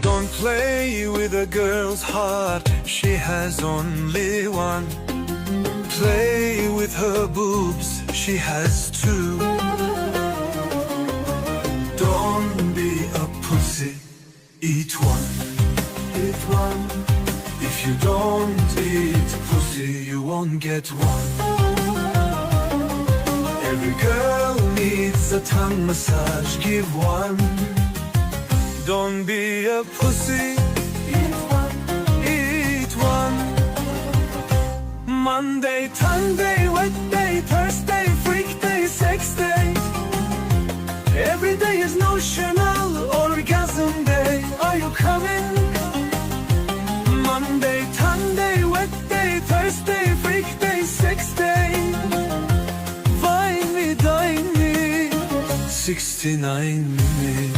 Don't play with a girl's heart, she has only one. Play with her boobs, she has two. Don't be a pussy, eat one. Eat one. If you don't eat pussy, you won't get one. Every girl needs a tongue massage, give one. Don't be a pussy, eat one. Eat one. Monday, Sunday, wet day, Thursday, freak day, sex day. Every day is notional orgasm day. Are you coming? Monday, Sunday, wet day, Thursday, freak day, sex day. Vay mi, day mi, 69 mi?